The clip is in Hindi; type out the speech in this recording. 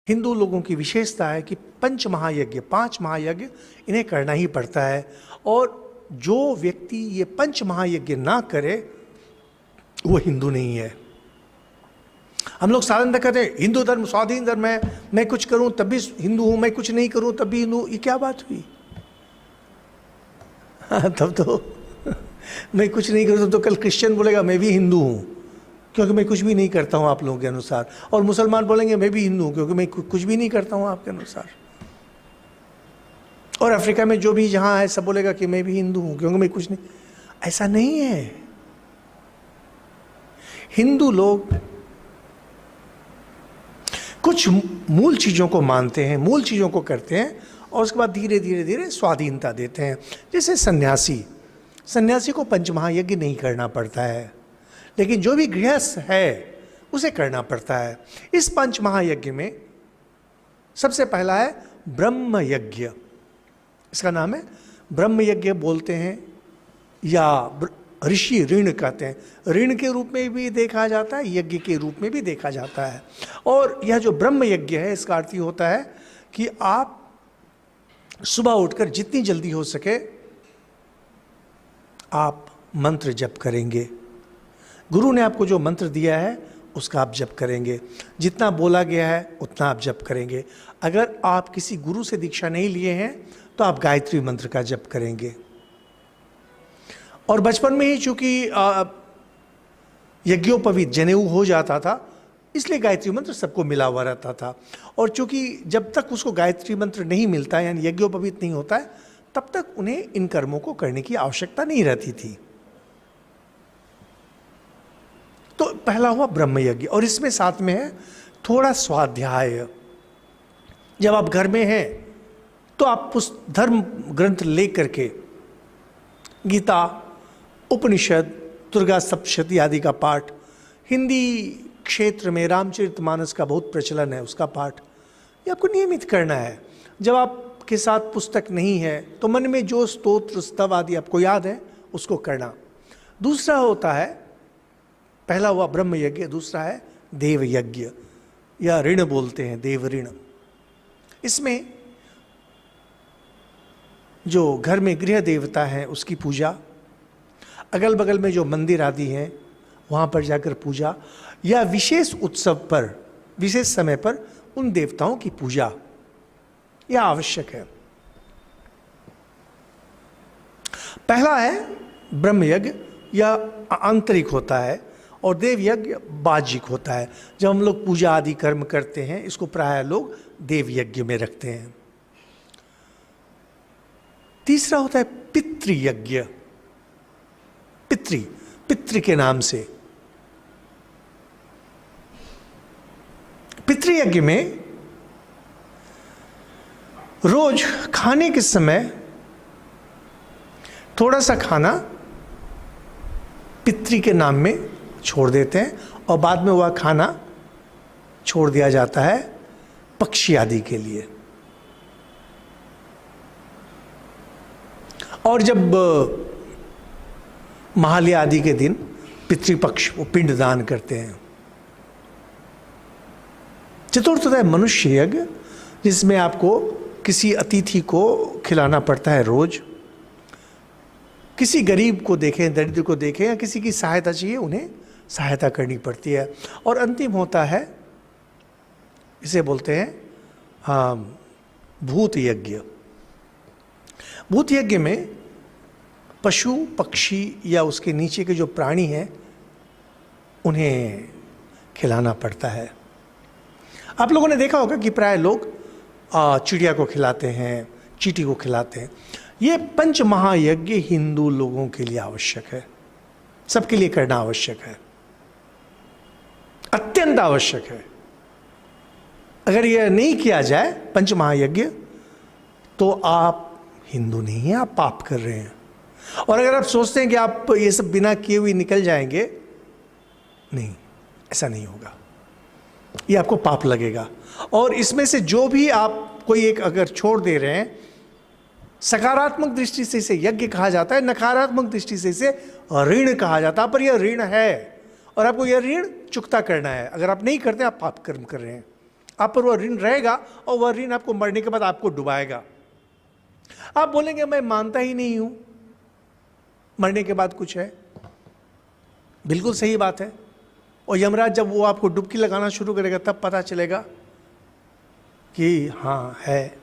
हिंदू लोगों की विशेषता है कि पंच महायज्ञ, 5 महायज्ञ इन्हें करना ही पड़ता है। और जो व्यक्ति ये पंच महायज्ञ ना करे वो हिंदू नहीं है। हम लोग साधारणतः कहते हैं हिंदू धर्म स्वाधीन धर्म है, मैं कुछ करूं तब भी हिंदू हूं, मैं कुछ नहीं करूं तब भी हिंदू। ये क्या बात हुई? तब तो मैं कुछ नहीं करूं तो कल क्रिश्चियन बोलेगा मैं भी हिंदू हूं क्योंकि मैं कुछ भी नहीं करता हूं आप लोगों के अनुसार, और मुसलमान बोलेंगे मैं भी हिंदू हूं क्योंकि मैं कुछ भी नहीं करता हूं आपके अनुसार, और अफ्रीका में जो भी जहां है सब बोलेगा कि मैं भी हिंदू हूं क्योंकि मैं कुछ नहीं। ऐसा नहीं है। हिंदू लोग कुछ मूल चीजों को मानते हैं, मूल चीजों को करते हैं, और उसके बाद धीरे धीरे धीरे स्वाधीनता देते हैं। जैसे सन्यासी को पंचमहायज्ञ नहीं करना पड़ता है, लेकिन जो भी गृहस्थ है उसे करना पड़ता है। इस पंचमहायज्ञ में सबसे पहला है ब्रह्म यज्ञ। इसका नाम है ब्रह्म यज्ञ बोलते हैं, या ऋषि ऋण कहते हैं। ऋण के रूप में भी देखा जाता है, यज्ञ के रूप में भी देखा जाता है। और यह जो ब्रह्म यज्ञ है इसका अर्थ होता है कि आप सुबह उठकर जितनी जल्दी हो सके आप मंत्र जप करेंगे। गुरु ने आपको जो मंत्र दिया है उसका आप जप करेंगे, जितना बोला गया है उतना आप जप करेंगे। अगर आप किसी गुरु से दीक्षा नहीं लिए हैं तो आप गायत्री मंत्र का जप करेंगे। और बचपन में ही चूंकि यज्ञोपवीत जनेऊ हो जाता था इसलिए गायत्री मंत्र सबको मिला हुआ रहता था। और चूंकि जब तक उसको गायत्री मंत्र नहीं मिलता है यानी यज्ञोपवीत नहीं होता है तब तक उन्हें इन कर्मों को करने की आवश्यकता नहीं रहती थी। तो पहला हुआ ब्रह्म यज्ञ, और इसमें साथ में है थोड़ा स्वाध्याय। जब आप घर में हैं तो आप उस धर्म ग्रंथ लेकर के गीता, उपनिषद, दुर्गा सप्तशती आदि का पाठ, हिंदी क्षेत्र में रामचरितमानस का बहुत प्रचलन है उसका पाठ, ये आपको नियमित करना है। जब आपके साथ पुस्तक नहीं है तो मन में जो स्तोत्र स्तव आदि आपको याद है उसको करना। दूसरा होता है, पहला हुआ ब्रह्म यज्ञ, दूसरा है देव यज्ञ या ऋण बोलते हैं, देव ऋण। इसमें जो घर में गृह देवता है उसकी पूजा, अगल बगल में जो मंदिर आदि हैं वहाँ पर जाकर पूजा, या विशेष उत्सव पर, विशेष समय पर उन देवताओं की पूजा, यह आवश्यक है। पहला है ब्रह्म यज्ञ, यह आंतरिक होता है, और देव यज्ञ बाह्यिक होता है। जब हम लोग पूजा आदि कर्म करते हैं इसको प्रायः लोग देव यज्ञ में रखते हैं। तीसरा होता है पितृयज्ञ। पितृ के नाम से। पितृयज्ञ में रोज खाने के समय थोड़ा सा खाना पितृ के नाम में छोड़ देते हैं, और बाद में वह खाना छोड़ दिया जाता है पक्षी आदि के लिए। और जब महालय आदि के दिन पितृपक्ष वो पिंड दान करते हैं। चतुर्थ होता है मनुष्य यज्ञ, जिसमें आपको किसी अतिथि को खिलाना पड़ता है रोज। किसी गरीब को देखें, दरिद्र को देखें, या किसी की सहायता चाहिए उन्हें सहायता करनी पड़ती है। और अंतिम होता है, इसे बोलते हैं भूत यज्ञ। भूत यज्ञ में पशु पक्षी या उसके नीचे के जो प्राणी हैं उन्हें खिलाना पड़ता है। आप लोगों ने देखा होगा कि प्राय लोग चिड़िया को खिलाते हैं, चींटी को खिलाते हैं। ये पंच महायज्ञ हिंदू लोगों के लिए आवश्यक है, सबके लिए करना आवश्यक है, अत्यंत आवश्यक है। अगर यह नहीं किया जाए पंच महायज्ञ तो आप हिंदू नहीं हैं, आप पाप कर रहे हैं। और अगर आप सोचते हैं कि आप ये सब बिना किए हुए निकल जाएंगे, नहीं, ऐसा नहीं होगा, ये आपको पाप लगेगा। और इसमें से जो भी आप कोई एक अगर छोड़ दे रहे हैं, सकारात्मक दृष्टि से इसे यज्ञ कहा जाता है, नकारात्मक दृष्टि से इसे ऋण कहा जाता है। पर यह ऋण है और आपको यह ऋण चुकता करना है। अगर आप नहीं करते आप पाप कर्म कर रहे हैं। आप पर वह ऋण रहेगा और वह ऋण आपको मरने के बाद आपको डुबाएगा। आप बोलेंगे मैं मानता ही नहीं हूं मरने के बाद कुछ है। बिल्कुल सही बात है। और यमराज जब वो आपको डुबकी लगाना शुरू करेगा तब पता चलेगा कि हाँ है।